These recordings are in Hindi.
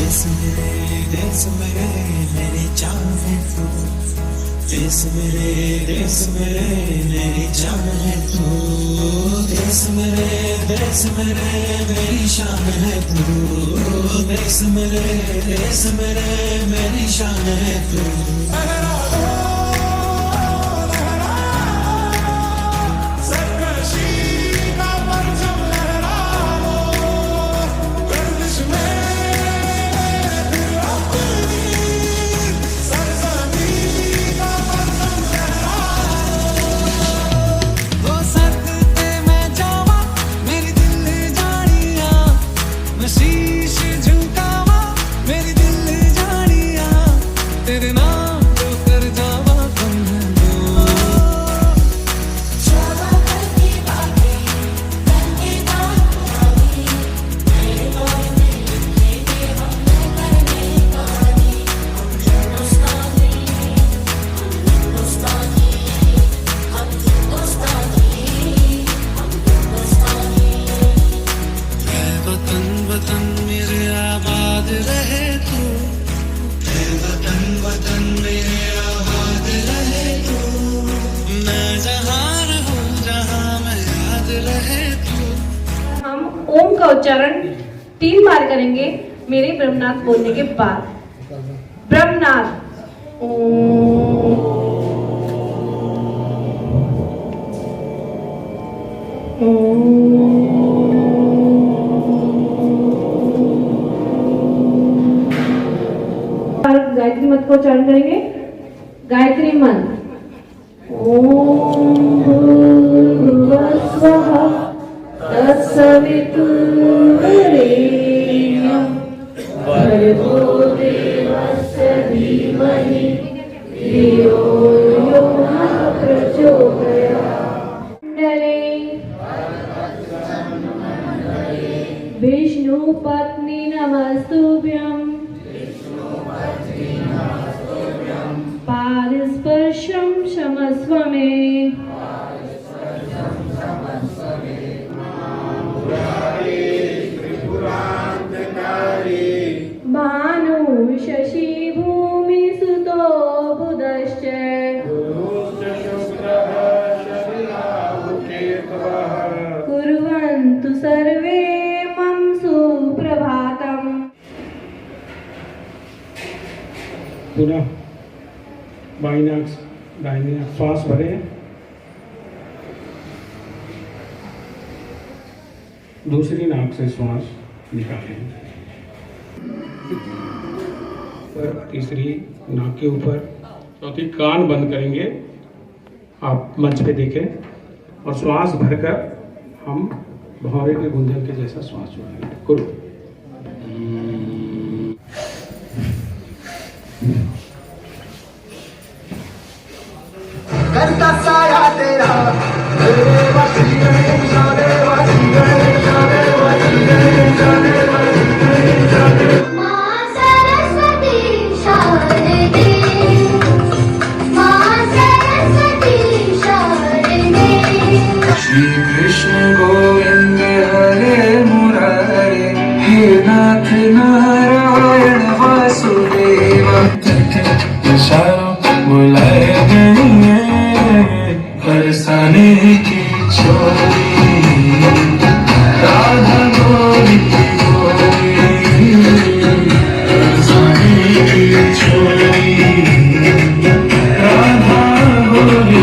देश मेरे मेरी जान है तू, देश मेरे मेरी जान है तू, देश मेरे मेरी शान है तू, देश मेरे मेरी शान है तू। ओम का उच्चारण 3 बार करेंगे मेरे ब्रह्मनाथ बोलने के बाद। ब्रह्मनाथ गायत्री मंत्र को उच्चारण करेंगे। गायत्री मंत्र ओम भूर्भुवः स्वः तत्सवितुर्वरेण्यं भर्गो देवस्य धीमहि धियो यो नः प्रचोदयात्। विष्णुपत्नी नमस्तुभ्यं पादस्पर्शं क्षमस्व मे। भानु शशि भूमि सुतो बुधश्च कुर्वन्तु सर्वे मम सुप्रभातम्। पुनः दाहिने श्वास भरे, दूसरी नाक से श्वास निकालें, तीसरी नाक के ऊपर, चौथी कान बंद करेंगे। आप मंच पे देखें और श्वास भरकर हम भौरे के गुंजन के जैसा श्वास छोड़ेंगे। करो। करता साया तेरा श्री कृष्ण गोविंद हरे मुरारे, हे नाथ नारायण वासुदेव। बुलाए गए बरसाने की छोरी, राधा गोरी बरसाने की छोरी, राधा गोरी।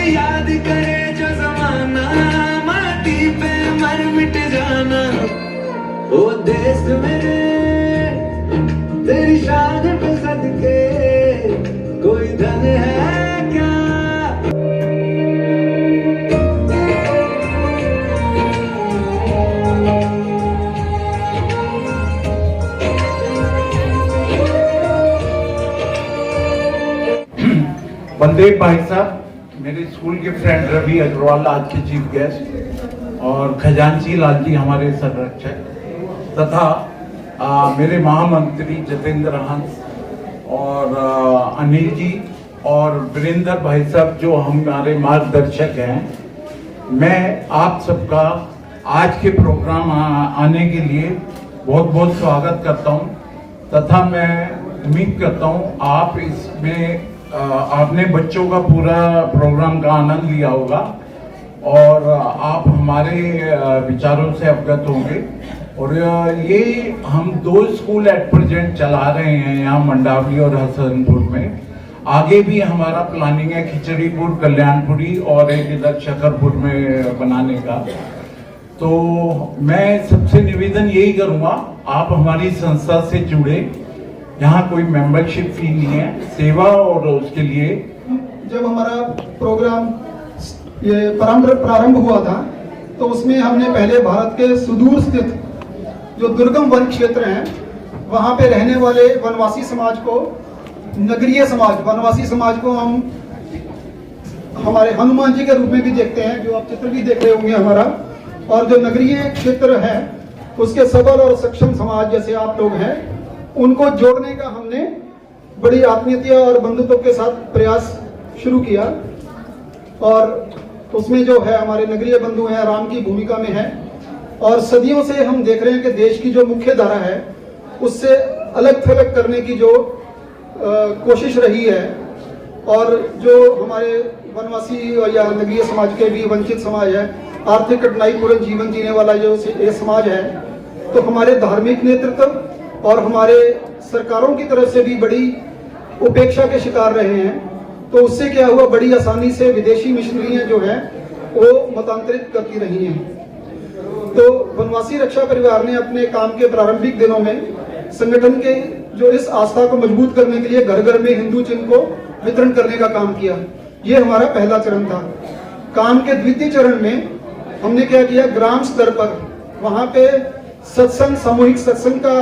याद करे जो जमाना, माटी पे मर मिट जाना। ओ देश मेरे तेरी शान पे सदके कोई धन है क्या? बलदेव भाई साहब, मेरे स्कूल के फ्रेंड रवि अग्रवाल आज के चीफ गेस्ट, और खजांची लाल जी हमारे संरक्षक, तथा मेरे महामंत्री जतेंद्र हंस और अनिल जी और वीरेंद्र भाई साहब जो हमारे मार्गदर्शक हैं। मैं आप सबका आज के प्रोग्राम आने के लिए बहुत बहुत स्वागत करता हूं, तथा मैं उम्मीद करता हूं आप इसमें आपने बच्चों का पूरा प्रोग्राम का आनंद लिया होगा और आप हमारे विचारों से अवगत होंगे। और ये हम 2 स्कूल एट प्रेजेंट चला रहे हैं यहाँ मंडावली और हसनपुर में। आगे भी हमारा प्लानिंग है खिचड़ीपुर, कल्याणपुरी और एक इधर शकरपुर में बनाने का। तो मैं सबसे निवेदन यही करूँगा, आप हमारी संस्था से जुड़े। यहाँ कोई मेंबरशिप फी नहीं है, सेवा और उसके लिए। जब हमारा प्रोग्राम ये प्रारंभ हुआ था तो उसमें हमने पहले भारत के सुदूर स्थित जो दुर्गम वन क्षेत्र हैं वहाँ पे रहने वाले वनवासी समाज को, नगरीय समाज, वनवासी समाज को हम हमारे हनुमान जी के रूप में भी देखते हैं, जो आप चित्र भी देख रहे होंगे हमारा। और जो नगरीय क्षेत्र है उसके सबल और सक्षम समाज जैसे आप लोग हैं, उनको जोड़ने का हमने बड़ी आत्मीयता और बंधुत्व के साथ प्रयास शुरू किया। और उसमें जो है हमारे नगरीय बंधु हैं, राम की भूमिका में है। और सदियों से हम देख रहे हैं कि देश की जो मुख्य धारा है उससे अलग थलग करने की जो कोशिश रही है, और जो हमारे वनवासी या नगरीय समाज के भी वंचित समाज है, आर्थिक कठिनाई पूर्ण जीवन जीने वाला जो ये समाज है, तो हमारे धार्मिक नेतृत्व और हमारे सरकारों की तरफ से भी बड़ी उपेक्षा के शिकार रहे हैं। तो उससे क्या हुआ, बड़ी आसानी से विदेशी मिशनरियां जो हैं वो मतांतरित करती रही हैं। तो वनवासी रक्षा परिवार ने अपने काम के प्रारंभिक दिनों में संगठन के जो इस आस्था को मजबूत करने के लिए घर घर में हिंदू चिन्ह को वितरण करने का काम किया। ये हमारा पहला चरण था। काम के द्वितीय चरण में हमने क्या किया, ग्राम स्तर पर वहाँ पे सत्संग, सामूहिक सत्संग का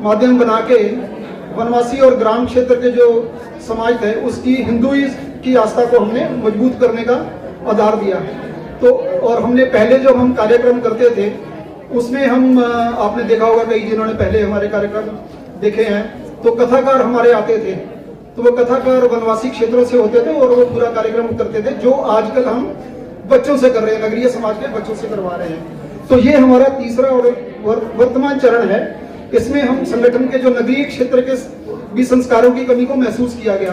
माध्यम बना के वनवासी और ग्राम क्षेत्र के जो समाज थे उसकी हिंदुइज्म की आस्था को हमने मजबूत करने का आधार दिया। तो और हमने पहले जो हम कार्यक्रम करते थे उसमें हम आपने देखा होगा, कई जिन्होंने पहले हमारे कार्यक्रम देखे हैं, तो कथाकार हमारे आते थे। तो वो कथाकार वनवासी क्षेत्रों से होते थे और वो पूरा कार्यक्रम करते थे, जो आजकल हम बच्चों से कर रहे हैं, नगरीय समाज के बच्चों से करवा रहे हैं। तो ये हमारा तीसरा और वर्तमान चरण है। इसमें हम संगठन के जो नगरीय क्षेत्र के भी संस्कारों की कमी को महसूस किया गया।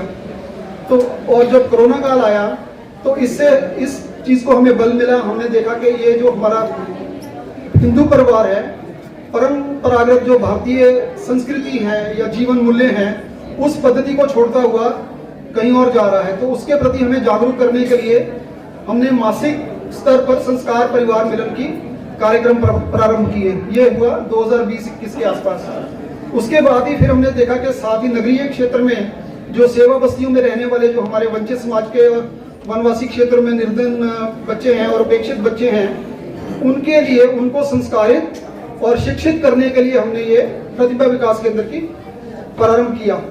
तो और जब कोरोना काल आया तो इससे इस चीज को हमें बल मिला। हमने देखा कि ये जो हमारा हिंदू परिवार है, परंपरागत जो भारतीय संस्कृति है या जीवन मूल्य हैं, उस पद्धति को छोड़ता हुआ कहीं और जा रहा है। तो उसके प्रति हमें जागरूक करने के लिए हमने मासिक स्तर पर संस्कार परिवार मिलन की कार्यक्रम प्रारंभ किए। ये हुआ 2020-21 के आसपास। उसके बाद ही फिर हमने देखा कि साथ ही नगरीय क्षेत्र में जो सेवा बस्तियों में रहने वाले जो हमारे वंचित समाज के और वनवासी क्षेत्र में निर्धन बच्चे हैं और उपेक्षित बच्चे हैं, उनके लिए उनको संस्कारित और शिक्षित करने के लिए हमने ये प्रतिभा विकास केंद्र की प्रारंभ किया,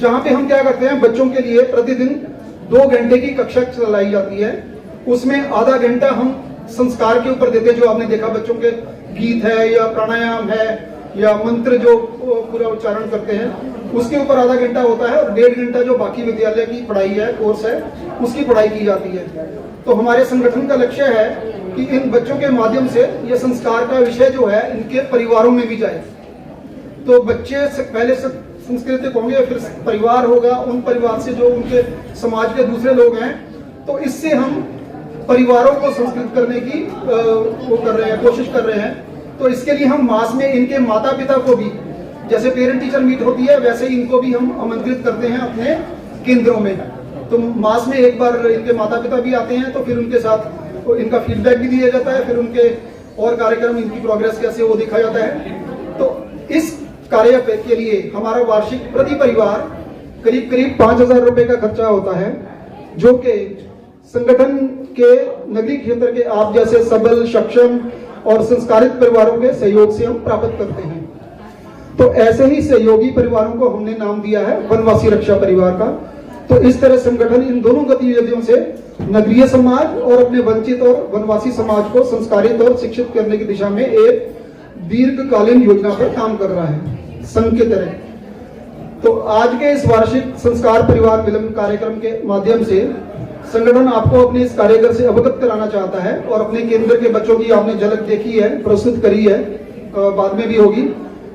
जहाँ पे हम क्या करते हैं, बच्चों के लिए प्रतिदिन 2 घंटे की कक्षा चलाई जाती है। उसमें आधा घंटा हम संस्कार के ऊपर देते हैं, जो आपने देखा बच्चों के गीत है या प्राणायाम है या मंत्र जो पूरा उच्चारण करते हैं, उसके ऊपर आधा घंटा होता है। और 1.5 घंटा जो बाकी विद्यालय की पढ़ाई है, कोर्स है, उसकी पढ़ाई की जाती है। तो हमारे संगठन का लक्ष्य है कि इन बच्चों के माध्यम से ये संस्कार का विषय जो है इनके परिवारों में भी जाए। तो बच्चे से पहले से संस्कृतिक होंगे, फिर परिवार होगा, उन परिवार से जो उनके समाज के दूसरे लोग हैं, तो इससे हम परिवारों को संस्कृत करने की वो कर रहे हैं, कोशिश कर रहे हैं। तो इसके लिए हम मास में इनके माता पिता को भी, जैसे पेरेंट टीचर मीट होती है, वैसे इनको भी हम आमंत्रित करते हैं अपने केंद्रों में। तो मास में एक बार इनके माता पिता भी आते हैं, तो फिर उनके साथ इनका फीडबैक भी दिया जाता है, फिर उनके और कार्यक्रम, इनकी प्रोग्रेस कैसे वो दिखा जाता है। तो इस कार्य के लिए हमारा वार्षिक प्रति परिवार करीब करीब 5,000 रुपए का खर्चा होता है, जो कि संगठन के नगरीय क्षेत्र के आप जैसे सबल, सक्षम और संस्कारित परिवारों के सहयोग से हम प्राप्त करते हैं। तो ऐसे ही सहयोगी परिवारों को हमने नाम दिया है वनवासी रक्षा परिवार का। तो इस तरह संगठन इन दोनों गतिविधियों से नगरीय समाज और अपने वंचित और वनवासी समाज को संस्कारित और शिक्षित करने की दिशा में एक दीर्घकालीन योजना पर काम कर रहा है, संघ की तरह। तो आज के इस वार्षिक संस्कार परिवार मिलन कार्यक्रम के माध्यम से संगठन आपको अपने इस कार्यक्रम से अवगत कराना चाहता है, और अपने केंद्र के बच्चों की आपने झलक देखी है, प्रस्तुत करी है, बाद में भी होगी।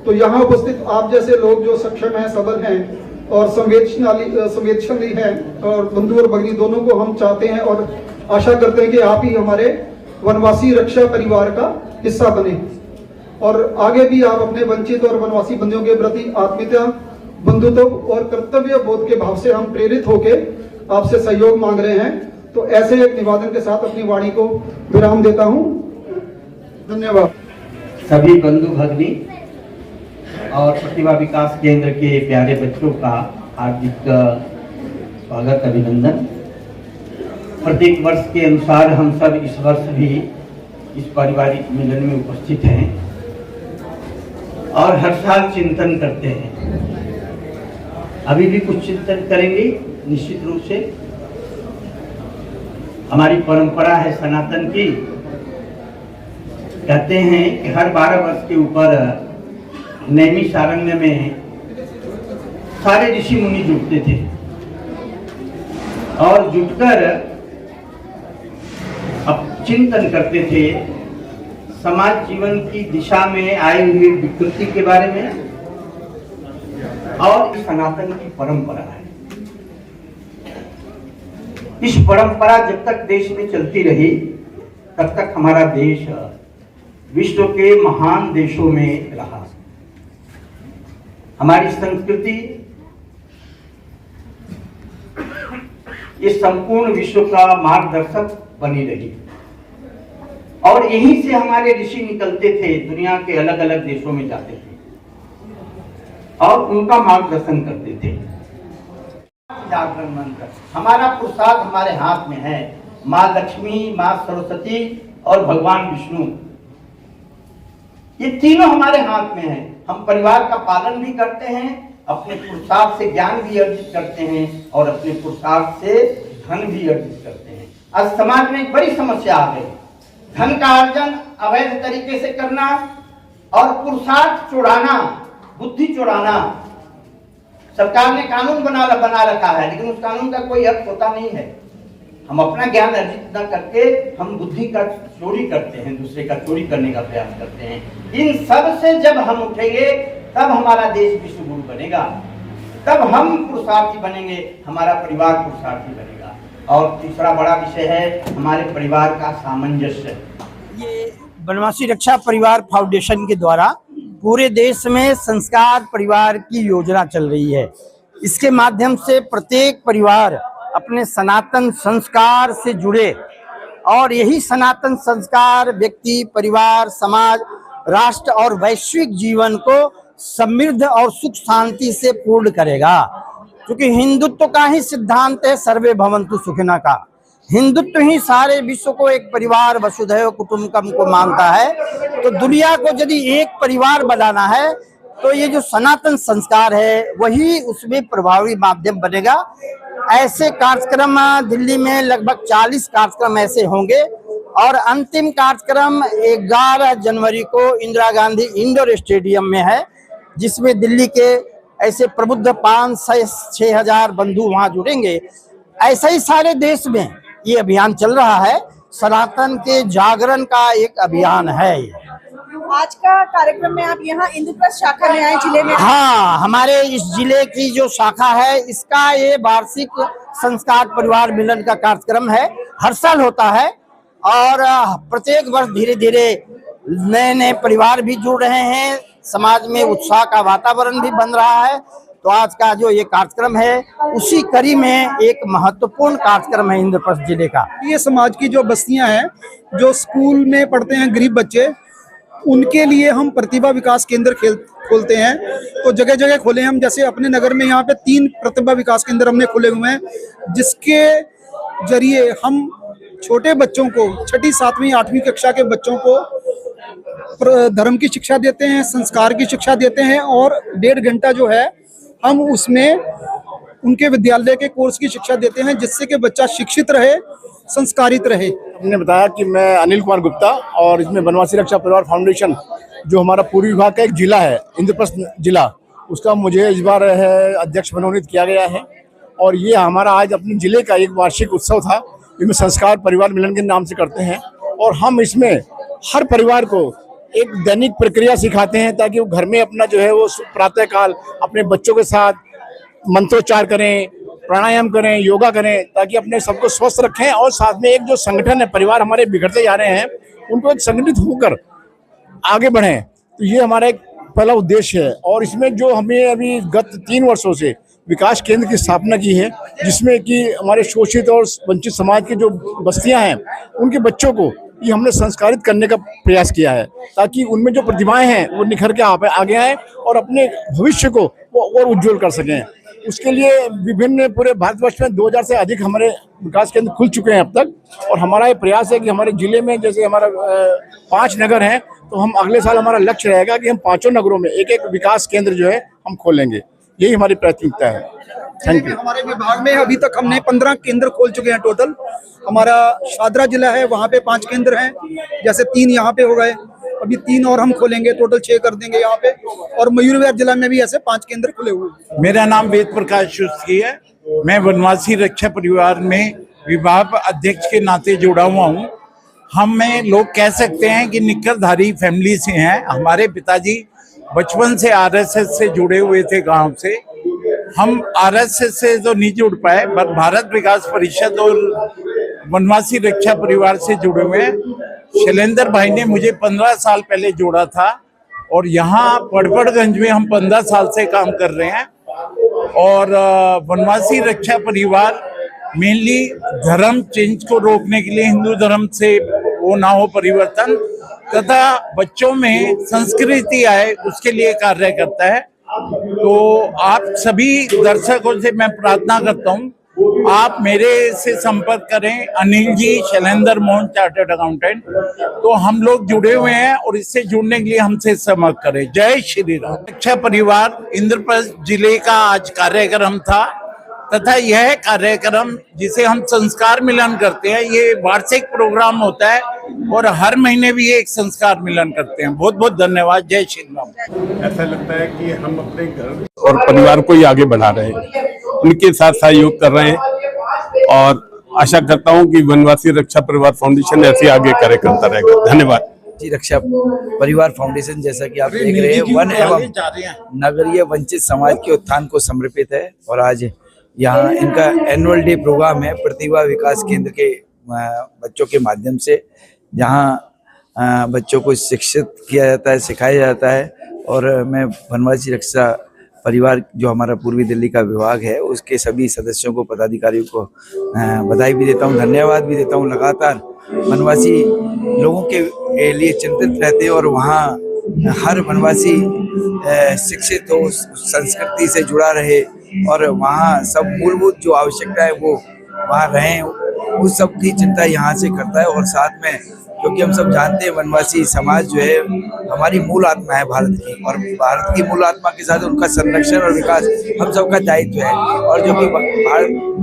तो यहाँ उपस्थित आप जैसे लोग जो सक्षम हैं, सबल हैं और संवेदनशील हैं, और बंधु और भगिनी दोनों को हम चाहते हैं और आशा करते हैं कि आप ही हमारे वनवासी रक्षा परिवार का हिस्सा बने, और आगे भी आप अपने वंचित और वनवासी बंधुओं के प्रति आत्मीयता, बंधुत्व और कर्तव्य बोध के भाव से हम प्रेरित होकर आपसे सहयोग मांग रहे हैं। तो ऐसे एक निवेदन के साथ अपनी वाणी को विराम देता हूं। धन्यवाद। सभी बंधु भगिनी और प्रतिभा विकास केंद्र के प्यारे बच्चों का हार्दिक स्वागत, अभिनंदन। प्रत्येक वर्ष के अनुसार हम सब इस वर्ष भी इस पारिवारिक मिलन में उपस्थित हैं और हर साल चिंतन करते हैं। अभी भी कुछ चिंतन करेंगे निश्चित रूप से। हमारी परंपरा है सनातन की, कहते हैं कि हर 12 वर्ष के ऊपर नैमिषारण्य में सारे ऋषि मुनि जुटते थे और जुटकर अब चिंतन करते थे समाज जीवन की दिशा में आई हुई विकृति के बारे में, और सनातन की परंपरा है। इस परंपरा जब तक देश में चलती रही तब तक हमारा देश विश्व के महान देशों में रहा। हमारी संस्कृति इस संपूर्ण विश्व का मार्गदर्शक बनी रही, और यहीं से हमारे ऋषि निकलते थे, दुनिया के अलग अलग देशों में जाते थे और उनका मार्गदर्शन करते थे। जागरण मंत्र, हमारा पुरुषार्थ हमारे हाथ में है। माँ लक्ष्मी, माँ सरस्वती और भगवान विष्णु, ये तीनों हमारे हाथ में है। हम परिवार का पालन भी करते हैं, अपने पुरुषार्थ से ज्ञान भी अर्जित करते हैं और अपने पुरुषार्थ से धन भी अर्जित करते हैं। आज समाज में एक बड़ी समस्या आ गई, धन का अर्जन अवैध तरीके से करना और पुरुषार्थ चुराना, बुद्धि चुराना। सरकार ने कानून बना रखा है, लेकिन उस कानून का कोई अर्थ होता नहीं है। हम अपना ज्ञान अर्जित न करके हम बुद्धि का चोरी करते हैं, दूसरे का चोरी करने का प्रयास करते हैं। इन सब से जब हम उठेंगे तब हमारा देश विश्व गुरु बनेगा, तब हम पुरुषार्थी बनेंगे, हमारा परिवार पुरुषार्थी बनेगा। और तीसरा बड़ा विषय है हमारे परिवार का सामंजस्य। ये वनवासी रक्षा परिवार फाउंडेशन के द्वारा पूरे देश में संस्कार परिवार की योजना चल रही है। इसके माध्यम से प्रत्येक परिवार अपने सनातन संस्कार से जुड़े, और यही सनातन संस्कार व्यक्ति, परिवार, समाज, राष्ट्र और वैश्विक जीवन को समृद्ध और सुख शांति से पूर्ण करेगा। क्योंकि हिंदुत्व का ही सिद्धांत है सर्वे भवन्तु सुखिनः का। हिंदुत्व ही सारे विश्व को एक परिवार, वसुधैव कुटुंबकम को मानता है। तो दुनिया को यदि एक परिवार बनाना है तो ये जो सनातन संस्कार है वही उसमें प्रभावी माध्यम बनेगा। ऐसे कार्यक्रम दिल्ली में लगभग 40 कार्यक्रम ऐसे होंगे, और अंतिम कार्यक्रम 11 जनवरी को इंदिरा गांधी इंडोर स्टेडियम में है, जिसमें दिल्ली के ऐसे प्रबुद्ध 5-6 हजार बंधु वहां जुड़ेंगे। ऐसा ही सारे देश में ये अभियान चल रहा है, सनातन के जागरण का एक अभियान है। आज का कार्यक्रम में आप यहाँ इंद्रप्रस्थ शाखा में आए जिले में? हाँ, हमारे इस जिले की जो शाखा है इसका ये वार्षिक संस्कार परिवार मिलन का कार्यक्रम है, हर साल होता है। और प्रत्येक वर्ष धीरे धीरे नए नए परिवार भी जुड़ रहे हैं, समाज में उत्साह का वातावरण भी बन रहा है। तो आज का जो ये कार्यक्रम है उसी कड़ी में एक महत्वपूर्ण कार्यक्रम है इंद्रप्रस्थ जिले का। ये समाज की जो बस्तियां हैं, जो स्कूल में पढ़ते हैं गरीब बच्चे, उनके लिए हम प्रतिभा विकास केंद्र खोलते हैं। तो जगह जगह खोले हम, जैसे अपने नगर में यहाँ पे 3 प्रतिभा विकास केंद्र हमने खोले हुए हैं, जिसके जरिए हम छोटे बच्चों को 6ठी 7वीं 8वीं कक्षा के बच्चों को धर्म की शिक्षा देते हैं, संस्कार की शिक्षा देते हैं, और 1.5 घंटा जो है हम उसमें उनके विद्यालय के कोर्स की शिक्षा देते हैं, जिससे कि बच्चा शिक्षित रहे, संस्कारित रहे। हमने बताया कि मैं अनिल कुमार गुप्ता, और इसमें बनवासी रक्षा परिवार फाउंडेशन जो हमारा पूर्वी विभाग का एक जिला है, इंद्रप्रस्थ जिला, उसका मुझे इस बार अध्यक्ष मनोनीत किया गया है। और ये हमारा आज अपने जिले का एक वार्षिक उत्सव था, जिसमें संस्कार परिवार मिलन के नाम से करते हैं। और हम इसमें हर परिवार को एक दैनिक प्रक्रिया सिखाते हैं, ताकि वो घर में अपना जो है वो प्रातःकाल अपने बच्चों के साथ मंत्रोच्चार करें, प्राणायाम करें, योगा करें, ताकि अपने सबको स्वस्थ रखें। और साथ में एक जो संगठन है, परिवार हमारे बिगड़ते जा रहे हैं, उनको एक संगठित होकर आगे बढ़ें। तो ये हमारा एक पहला उद्देश्य है। और इसमें जो हमें अभी गत 3 वर्षों से विकास केंद्र की स्थापना की है, जिसमें कि हमारे शोषित और वंचित समाज की जो बस्तियां हैं, उनके बच्चों को ये हमने संस्कारित करने का प्रयास किया है, ताकि उनमें जो प्रतिभाएं हैं वो निखर के आगे आए और अपने भविष्य को वो और उज्जवल कर सकें। उसके लिए विभिन्न पूरे भारतवर्ष में 2000 से अधिक हमारे विकास केंद्र खुल चुके हैं अब तक। और हमारा ये प्रयास है कि हमारे जिले में जैसे हमारा 5 नगर हैं, तो हम अगले साल हमारा लक्ष्य रहेगा कि हम 5 नगरों में एक विकास केंद्र जो है हम खोलेंगे। यही हमारी प्राथमिकता है। Thank you. हमारे विभाग में अभी तक हमने 15 केंद्र खोल चुके हैं टोटल। हमारा शादरा जिला है, वहाँ पे 5 केंद्र हैं, जैसे 3 यहाँ पे हो गए, अभी 3 और हम खोलेंगे, टोटल 6 कर देंगे यहाँ पे। और मयूरविहार जिला में भी ऐसे 5 केंद्र खुले हुए हैं। मेरा नाम वेद प्रकाश शुस्की है। मैं वनवासी रक्षा परिवार में विभाग अध्यक्ष के नाते जुड़ा हुआ हूँ। हमें लोग कह सकते हैं कि निकरधारी फैमिली से हैं। हमारे पिताजी बचपन से आरएसएस से जुड़े हुए थे गांव से। हम आरएसएस से तो नहीं जुड़ पाए, पर भारत विकास परिषद और वनवासी रक्षा परिवार से जुड़े हुए हैं। शैलेंद्र भाई ने मुझे 15 साल पहले जोड़ा था, और यहाँ पड़पड़गंज में हम 15 साल से काम कर रहे हैं। और वनवासी रक्षा परिवार मेनली धर्म चेंज को रोकने के लिए, हिंदू धर्म से वो ना हो परिवर्तन, तथा बच्चों में संस्कृति आए, उसके लिए कार्य करता है। तो आप सभी दर्शकों से मैं प्रार्थना करता हूँ, आप मेरे से संपर्क करें, अनिल जी, शैलेंद्र मोहन, चार्टर्ड अकाउंटेंट। तो हम लोग जुड़े हुए हैं, और इससे जुड़ने के लिए हमसे संपर्क करें। जय श्री राम। रक्षा परिवार इंद्रप्रस्थ जिले का आज कार्यक्रम था, तथा यह कार्यक्रम जिसे हम संस्कार मिलन करते हैं, ये वार्षिक प्रोग्राम होता है, और हर महीने भी एक संस्कार मिलन करते हैं। बहुत बहुत धन्यवाद। जय श्री राम। ऐसा लगता है कि हम अपने घर और परिवार को ही आगे बढ़ा रहे हैं, उनके साथ सहयोग कर रहे हैं, और आशा करता हूं कि वनवासी रक्षा परिवार फाउंडेशन ऐसे आगे कार्य करता रहेगा। धन्यवाद। रक्षा परिवार फाउंडेशन, जैसा कि आप देख रहे हैं, वन एवं नगरीय वंचित समाज के उत्थान को समर्पित है। और आज यहाँ इनका एनुअल डे प्रोग्राम है प्रतिभा विकास केंद्र के बच्चों के माध्यम से, जहाँ बच्चों को शिक्षित किया जाता है, सिखाया जाता है। और मैं वनवासी रक्षा परिवार जो हमारा पूर्वी दिल्ली का विभाग है, उसके सभी सदस्यों को, पदाधिकारियों को बधाई भी देता हूँ, धन्यवाद भी देता हूँ। लगातार वनवासी लोगों के लिए चिंतित रहते हैं, और वहाँ हर वनवासी शिक्षित हो, संस्कृति से जुड़ा रहे, और वहाँ सब मूलभूत जो आवश्यकता है वो वहाँ रहें, उस सब की चिंता यहाँ से करता है। और साथ में, क्योंकि हम सब जानते हैं वनवासी समाज जो है हमारी मूल आत्मा है भारत की, और भारत की मूल आत्मा के साथ उनका संरक्षण और विकास हम सबका दायित्व है। और जो कि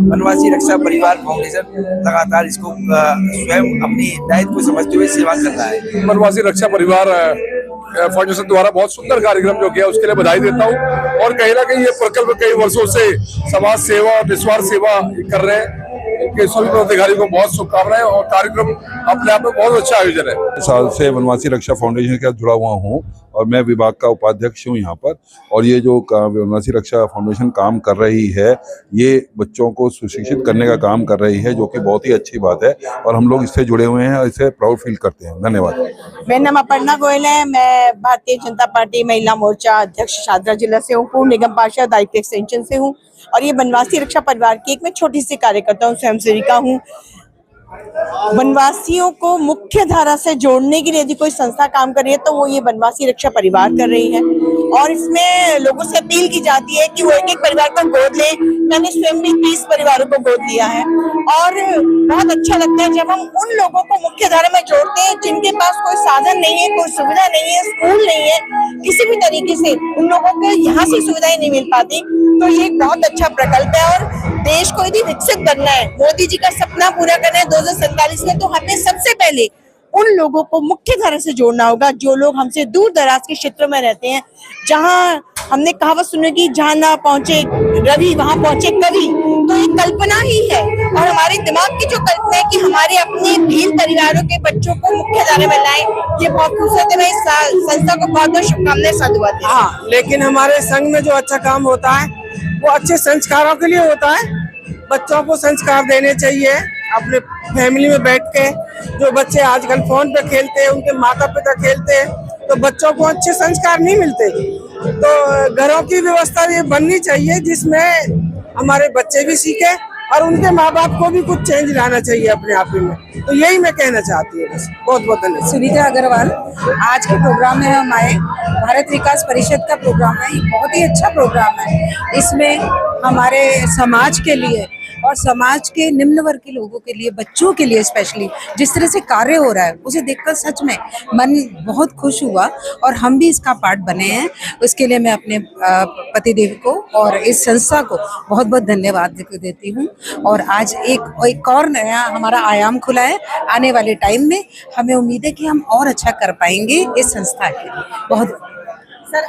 वनवासी रक्षा परिवार फाउंडेशन लगातार इसको स्वयं अपनी दायित्व को समझते हुए सेवा कर रहा है। वनवासी रक्षा परिवार फाउंडेशन द्वारा बहुत सुंदर कार्यक्रम जो किया, उसके लिए बधाई देता हूँ। और कहीं ना कहीं ये प्रकल्प कई वर्षों से समाज सेवा, निस्वार्थ सेवा कर रहे हैं। इनके सभी पदाधिकारियों को बहुत शुभकामनाएं, और कार्यक्रम अपने आप में बहुत अच्छा आयोजन है। साल से वनवासी रक्षा फाउंडेशन के साथ जुड़ा हुआ हूँ, और मैं विभाग का उपाध्यक्ष हूँ यहाँ पर। और ये जो वनवासी रक्षा फाउंडेशन काम कर रही है, ये बच्चों को सुशिक्षित करने का काम कर रही है, जो कि बहुत ही अच्छी बात है और हम लोग इससे जुड़े हुए हैं और इससे प्राउड फील करते हैं। धन्यवाद। मेरा नाम अपर्णा गोयल है। मैं भारतीय जनता पार्टी महिला मोर्चा अध्यक्ष शादरा जिला से हूँ, पूर्व निगम पार्षद आयुक्त एक्सटेंशन से हूँ और ये वनवासी रक्षा परिवार की एक मैं छोटी सी कार्यकर्ता हूँ, स्वयं सेविका हूँ। वनवासियों को मुख्य धारा से जोड़ने के लिए यदि कोई संस्था काम कर रही है तो वो ये वनवासी रक्षा परिवार कर रही है और इसमें लोगों से अपील की जाती है कि वो एक एक परिवार को गोद ले। मैंने स्वयं भी 30 परिवारों को गोद लिया है और बहुत अच्छा लगता है जब हम उन लोगों को मुख्य धारा में जोड़ते हैं जिनके पास कोई साधन नहीं है, कोई सुविधा नहीं है, स्कूल नहीं है, किसी भी तरीके से उन लोगों को यहाँ से सुविधाएं नहीं मिल पाती। तो ये एक बहुत अच्छा प्रकल्प है और देश को यदि विकसित करना है, मोदी जी का सपना पूरा करना है 2047 में, तो हमें सबसे पहले उन लोगों को मुख्य धारा से जोड़ना होगा जो लोग हमसे दूर दराज के क्षेत्रों में रहते हैं, जहां हमने कहावत सुनी कि जहां ना पहुंचे रवि वहां पहुंचे कवि। तो ये कल्पना ही है और हमारे दिमाग की जो कल्पना है कि हमारे अपने भील परिवारों के बच्चों को मुख्य धारा में लाएं, ये बहुत खूबसूरत है। मैं इस संस्था को बहुत बहुत शुभकामनाएं साधुवाद देती हूं। हाँ, लेकिन हमारे संघ में जो अच्छा काम होता है वो अच्छे संस्कारों के लिए होता है। बच्चों को संस्कार देने चाहिए अपने फैमिली में बैठ के। जो बच्चे आजकल फोन पे खेलते हैं, उनके माता पिता खेलते हैं, तो बच्चों को अच्छे संस्कार नहीं मिलते। तो घरों की व्यवस्था ये बननी चाहिए जिसमें हमारे बच्चे भी सीखे और उनके माँ बाप को भी कुछ चेंज लाना चाहिए अपने आप में। तो यही मैं कहना चाहती हूँ। बस बहुत बहुत धन्यवाद। सुनीता अग्रवाल, आज के प्रोग्राम में हम आए, भारत विकास परिषद का प्रोग्राम है, ये बहुत ही अच्छा प्रोग्राम है। इसमें हमारे समाज के लिए और समाज के निम्न वर्ग के लोगों के लिए, बच्चों के लिए स्पेशली जिस तरह से कार्य हो रहा है उसे देखकर सच में मन बहुत खुश हुआ और हम भी इसका पार्ट बने हैं। उसके लिए मैं अपने पतिदेव को और इस संस्था को बहुत बहुत धन्यवाद देती हूँ। और आज एक और नया हमारा आयाम खुला है। आने वाले टाइम में हमें उम्मीद है कि हम और अच्छा कर पाएंगे इस संस्था के। बहुत सर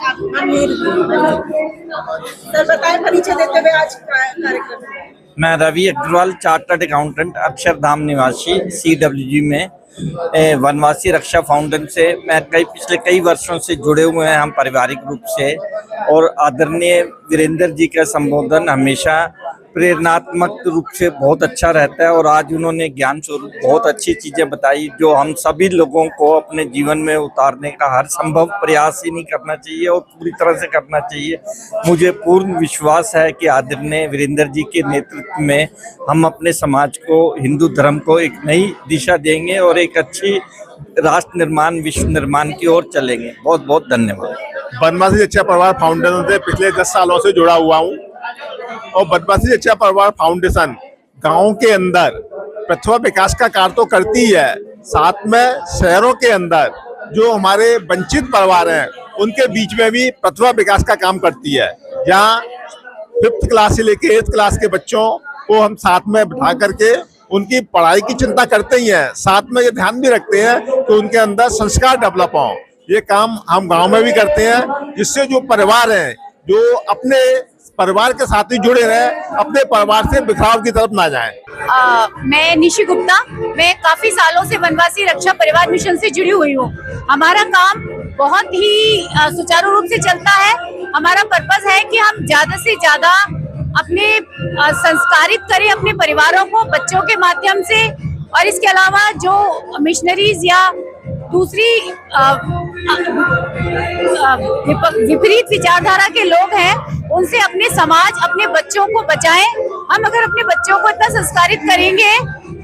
बताएं परिचय देते हुए आज कार्यक्रम। मैं रवि अग्रवाल, चार्टर्ड अकाउंटेंट, अक्षरधाम निवासी, CWG में वनवासी रक्षा फाउंडेशन से मैं पिछले कई वर्षों से जुड़े हुए हैं हम पारिवारिक रूप से। और आदरणीय वीरेंद्र जी का संबोधन हमेशा प्रेरणात्मक रूप से बहुत अच्छा रहता है और आज उन्होंने ज्ञान स्वरूप बहुत अच्छी चीज़ें बताई जो हम सभी लोगों को अपने जीवन में उतारने का हर संभव प्रयास ही नहीं करना चाहिए और पूरी तरह से करना चाहिए। मुझे पूर्ण विश्वास है कि आदरणीय वीरेंद्र जी के नेतृत्व में हम अपने समाज को, हिंदू धर्म को एक नई दिशा देंगे और एक अच्छी राष्ट्र निर्माण, विश्व निर्माण की ओर चलेंगे। बहुत बहुत धन्यवाद। वनवासी रक्षा परिवार फाउंडेशन से पिछले 10 सालों से जुड़ा हुआ हूँ और वनवासी रक्षा परिवार फाउंडेशन गाँव के अंदर प्रतिभा विकास का कार्य तो करती है, साथ में शहरों के अंदर जो हमारे वंचित परिवार हैं उनके बीच में भी प्रतिभा विकास का काम करती है। जहाँ 5th क्लास से लेके 8th क्लास के बच्चों को हम साथ में बिठा करके उनकी पढ़ाई की चिंता करते ही हैं, साथ में ये ध्यान भी रखते हैं कि उनके अंदर संस्कार डेवलप हों। ये काम हम गांव में भी करते हैं जिससे जो परिवार हैं जो अपने परिवार के साथ ही जुड़े रहे, अपने परिवार से बिखराव की तरफ ना जाएं। मैं निशी गुप्ता, मैं काफी सालों से वनवासी रक्षा परिवार मिशन से जुड़ी हुई हूँ। हमारा काम बहुत ही सुचारू रूप से चलता है। हमारा पर्पस है कि हम ज्यादा से ज्यादा अपने संस्कारित करें अपने परिवारों को बच्चों के माध्यम से। और इसके अलावा जो मिशनरीज या दूसरी विपरीत विचारधारा के लोग हैं उनसे अपने समाज, अपने बच्चों को बचाएं। हम अगर अपने बच्चों को इतना संस्कारित करेंगे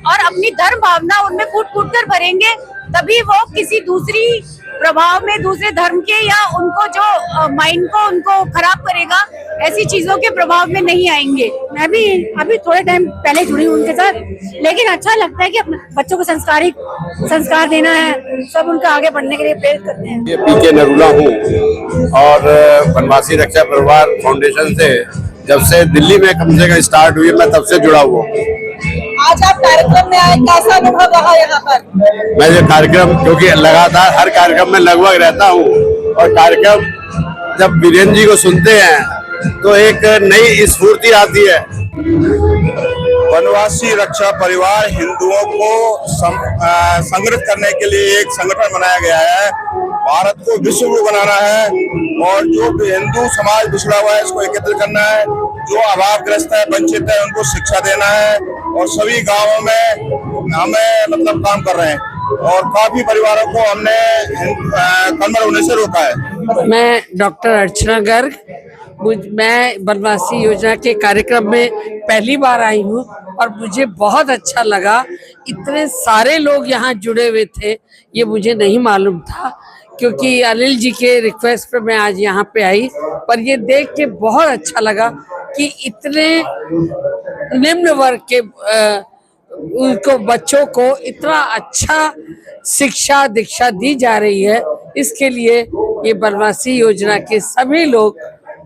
और अपनी धर्म भावना उनमें फूट फूट कर भरेंगे तभी वो किसी दूसरी प्रभाव में, दूसरे धर्म के या उनको जो माइंड को उनको खराब करेगा ऐसी चीजों के प्रभाव में नहीं आएंगे। मैं भी अभी थोड़े टाइम पहले जुड़ी हूँ उनके साथ, लेकिन अच्छा लगता है कि अपने बच्चों को संस्कार देना है, सब उनका आगे बढ़ने के लिए प्रेरित करते हैं। ये PK नरूला हूँ और वनवासी रक्षा परिवार फाउंडेशन से जब से दिल्ली में कम से कम स्टार्ट हुई मैं तब से जुड़ा हुआ हूँ। आज आप कार्यक्रम में आए, कैसा अनुभव रहा यहाँ पर? मैं ये कार्यक्रम क्योंकि लगातार हर कार्यक्रम में लगभग रहता हूँ और कार्यक्रम जब वीरेंद्र जी को सुनते हैं तो एक नई स्फूर्ति आती है। वनवासी रक्षा परिवार हिंदुओं को संगठित करने के लिए एक संगठन बनाया गया है भारत को विश्व गुरु बनाना है और जो भी हिंदू समाज पिछड़ा हुआ है इसको एकत्रित करना है, जो अभावग्रस्त है, वंचित है, उनको शिक्षा देना है और सभी गांवों में हमें मतलब काम कर रहे हैं और काफी परिवारों को हमने कन्वर्ट होने से रोका है। मैं डॉक्टर अर्चना गर्ग, मैं बनवासी योजना के कार्यक्रम में पहली बार आई हूँ और मुझे बहुत अच्छा लगा। इतने सारे लोग यहाँ जुड़े हुए थे, ये मुझे नहीं मालूम था, क्योंकि अनिल जी के रिक्वेस्ट पे मैं आज यहाँ पे आई। पर ये देख के बहुत अच्छा लगा कि इतने निम्न वर्ग के उनको बच्चों को इतना अच्छा शिक्षा दीक्षा दी जा रही है। इसके लिए ये बनवासी योजना के सभी लोग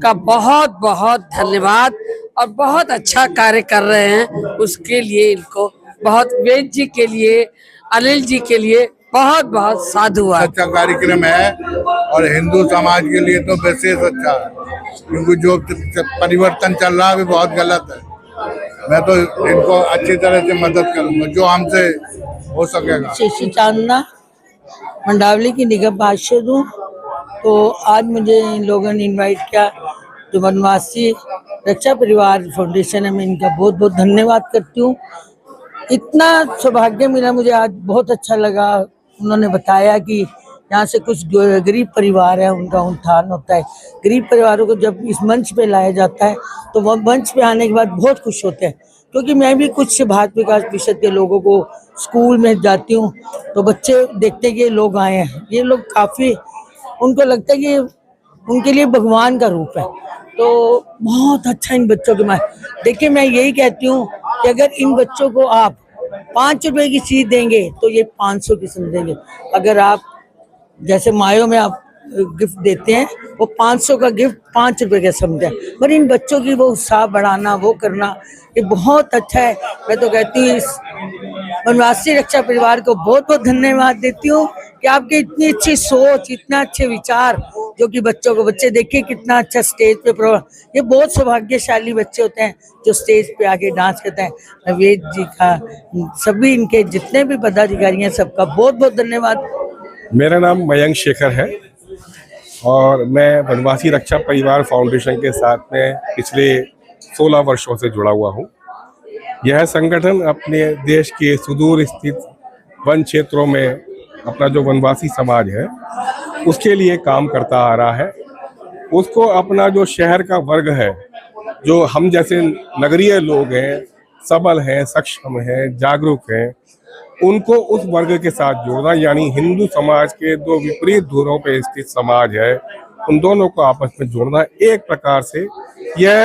का बहुत बहुत धन्यवाद और बहुत अच्छा कार्य कर रहे हैं, उसके लिए इनको बहुत, वेद जी के लिए, अनिल जी के लिए बहुत बहुत साधुवाद। अच्छा कार्यक्रम है और हिंदू समाज के लिए तो विशेष अच्छा है, क्योंकि जो परिवर्तन चल रहा है वो बहुत गलत है। मैं तो इनको अच्छी तरह से मदद करूंगा जो हमसे हो सकेगा। शेषी चांदना, मंडावली की निगम पार्षद हूँ। तो आज मुझे इन लोगों ने इनवाइट किया, जो बनवासी रक्षा परिवार फाउंडेशन है, मैं इनका बहुत बहुत धन्यवाद करती हूँ। इतना सौभाग्य मिला मुझे आज, बहुत अच्छा लगा। उन्होंने बताया कि यहाँ से कुछ गरीब परिवार है, उनका उत्थान होता है। गरीब परिवारों को जब इस मंच पे लाया जाता है तो वह मंच पे आने के बाद बहुत खुश होते हैं, क्योंकि मैं भी कुछ भारत विकास परिषद के लोगों को स्कूल में जाती हूँ तो बच्चे देखते हैं कि ये लोग आए हैं, ये लोग काफ़ी, उनको लगता है कि उनके लिए भगवान का रूप है। तो बहुत अच्छा इन बच्चों के माँ। देखिए, मैं यही कहती हूँ कि अगर इन बच्चों को आप 5 रुपए की चीज देंगे तो ये 500 की समझेंगे। अगर आप जैसे मायों में आप गिफ्ट देते हैं, वो 500 का गिफ्ट 5 रुपए का समझे। पर इन बच्चों की वो उत्साह बढ़ाना, वो करना, ये बहुत अच्छा है। मैं तो कहती हूँ इस बनवासी रक्षा परिवार को बहुत बहुत धन्यवाद देती हूँ कि आपके इतनी अच्छी सोच, इतना अच्छे विचार, जो कि बच्चों को, बच्चे देखिए कितना अच्छा स्टेज पे प्रोग्राम, ये बहुत सौभाग्यशाली बच्चे होते हैं जो स्टेज पे आके डांस करते हैं। मैं वेद जी का, सभी इनके जितने भी पदाधिकारी हैं, सबका बहुत बहुत धन्यवाद। मेरा नाम मयंक शेखर है और मैं बनवासी रक्षा परिवार फाउंडेशन के साथ में पिछले 16 वर्षों से जुड़ा हुआ हूँ। यह संगठन अपने देश के सुदूर स्थित वन क्षेत्रों में अपना जो वनवासी समाज है उसके लिए काम करता आ रहा है। उसको अपना जो शहर का वर्ग है, जो हम जैसे नगरीय लोग हैं, सबल हैं, सक्षम हैं, जागरूक हैं, उनको उस वर्ग के साथ जोड़ना, यानी हिंदू समाज के दो विपरीत धुरों पे स्थित समाज है, उन दोनों को आपस में जोड़ना, एक प्रकार से यह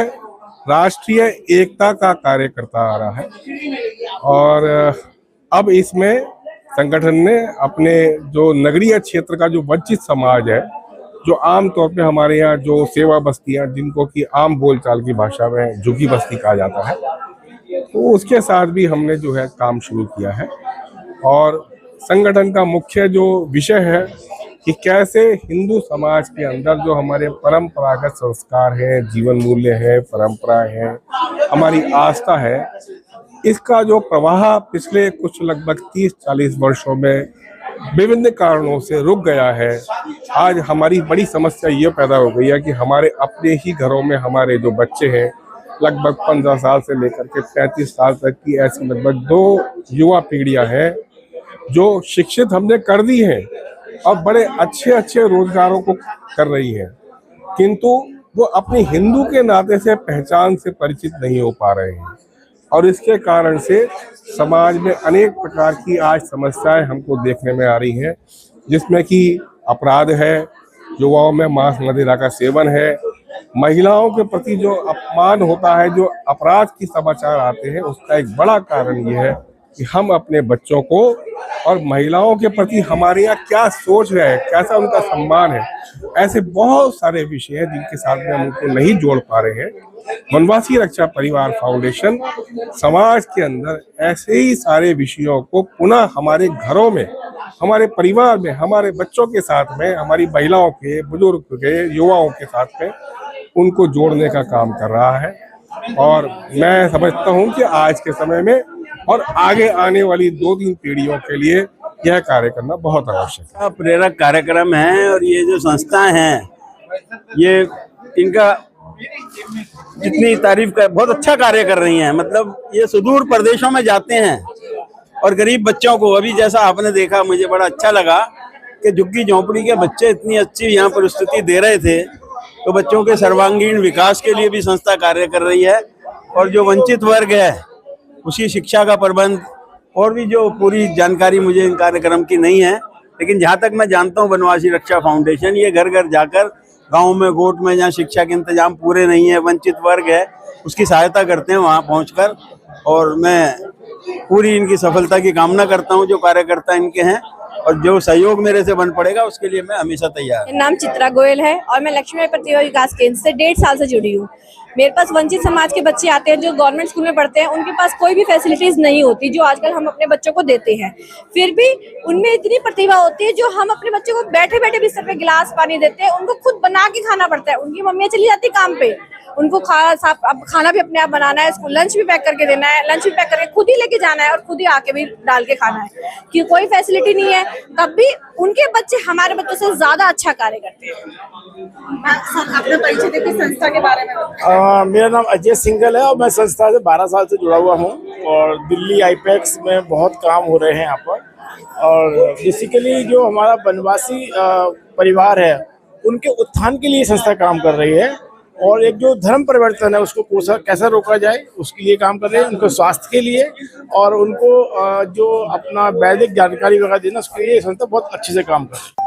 राष्ट्रीय एकता का कार्य करता आ रहा है। और अब इसमें संगठन ने अपने जो नगरीय क्षेत्र का जो वंचित समाज है, जो आमतौर पे हमारे यहाँ जो सेवा बस्तियाँ, जिनको कि आम बोलचाल की भाषा में झुग्गी बस्ती कहा जाता है, तो उसके साथ भी हमने जो है काम शुरू किया है। और संगठन का मुख्य जो विषय है कि कैसे हिंदू समाज के अंदर जो हमारे परंपरागत संस्कार हैं, जीवन मूल्य है, परंपराएं हैं, हमारी आस्था है, इसका जो प्रवाह पिछले कुछ लगभग 30-40 वर्षों में विभिन्न कारणों से रुक गया है। आज हमारी बड़ी समस्या ये पैदा हो गई है कि हमारे अपने ही घरों में हमारे जो बच्चे हैं, लगभग 15 साल से लेकर के 35 साल तक की ऐसी लगभग 2 युवा पीढ़ियां हैं जो शिक्षित हमने कर दी हैं और बड़े अच्छे अच्छे रोजगारों को कर रही हैं, किंतु वो अपनी हिंदू के नाते से, पहचान से परिचित नहीं हो पा रहे हैं। और इसके कारण से समाज में अनेक प्रकार की आज समस्याएं हमको देखने में आ रही हैं, जिसमें कि अपराध है, युवाओं में मांस मदिरा का सेवन है, महिलाओं के प्रति जो अपमान होता है, जो अपराध की समाचार आते हैं, उसका एक बड़ा कारण ये है कि हम अपने बच्चों को और महिलाओं के प्रति हमारे यहाँ क्या सोच रहे हैं, कैसा उनका सम्मान है, ऐसे बहुत सारे विषय हैं जिनके साथ में हम उनको नहीं जोड़ पा रहे हैं। बनवासी रक्षा परिवार फाउंडेशन समाज के अंदर ऐसे ही सारे विषयों को पुनः हमारे घरों में, हमारे परिवार में, हमारे बच्चों के साथ में, हमारी महिलाओं के, बुजुर्ग के, युवाओं के साथ में उनको जोड़ने का काम कर रहा है। और मैं समझता हूँ कि आज के समय में और आगे आने वाली 2-3 पीढ़ियों के लिए यह कार्य करना बहुत आवश्यक है। प्रेरक कार्यक्रम है और ये जो संस्थाएं हैं ये इनका जितनी तारीफ कर बहुत अच्छा कार्य कर रही हैं। मतलब ये सुदूर प्रदेशों में जाते हैं और गरीब बच्चों को, अभी जैसा आपने देखा मुझे बड़ा अच्छा लगा कि झुग्गी झोंपड़ी के बच्चे इतनी अच्छी यहाँ प्रस्तुति दे रहे थे, तो बच्चों के सर्वांगीण विकास के लिए भी संस्था कार्य कर रही है। और जो वंचित वर्ग है उसकी शिक्षा का प्रबंध और भी जो पूरी जानकारी मुझे इन कार्यक्रम की नहीं है, लेकिन जहाँ तक मैं जानता हूँ बनवासी रक्षा फाउंडेशन ये घर घर जाकर गाँव में गोट में जहाँ शिक्षा के इंतजाम पूरे नहीं है, वंचित वर्ग है, उसकी सहायता करते हैं वहाँ पहुँचकर। और मैं पूरी इनकी सफलता की कामना करता हूँ जो कार्यकर्ता इनके हैं, और जो सहयोग मेरे से बन पड़ेगा उसके लिए मैं हमेशा तैयार। मेरा नाम चित्रा गोयल है और मैं लक्ष्मी प्रतिभा विकास केंद्र से 1.5 साल से जुड़ी हूँ। मेरे पास वंचित समाज के बच्चे आते हैं जो गवर्नमेंट स्कूल में पढ़ते हैं, उनके पास कोई भी फैसिलिटीज नहीं होती जो आजकल हम अपने बच्चों को देते हैं। फिर भी उनमें इतनी प्रतिभा होती है जो हम अपने बच्चों को बैठे बैठे बिस्तर पे गिलास पानी देते हैं, उनको खुद बना के खाना पड़ता है। उनकी मम्मियाँ चली जाती काम पे, उनको खाना भी अपने आप बनाना है, उसको लंच भी पैक करके देना है, लंच भी पैक करके खुद ही लेके जाना है और खुद ही आके भी डाल के खाना है, कि कोई फैसिलिटी नहीं है। तब भी उनके बच्चे हमारे बच्चों से ज्यादा अच्छा कार्य करते हैं। अपना परिचय देके संस्था के बारे में। मेरा नाम अजय सिंघल है और मैं संस्था से 12 साल से जुड़ा हुआ हूँ और दिल्ली आईपैक्स में बहुत काम हो रहे हैं यहाँ पर। और बेसिकली जो हमारा बनवासी परिवार है उनके उत्थान के लिए संस्था काम कर रही है, और एक जो धर्म परिवर्तन है उसको कैसा रोका जाए उसके लिए काम कर रहे हैं, उनको स्वास्थ्य के लिए और उनको जो अपना वैदिक जानकारी वगैरह देना उसके लिए संस्था बहुत अच्छे से काम कर रही है।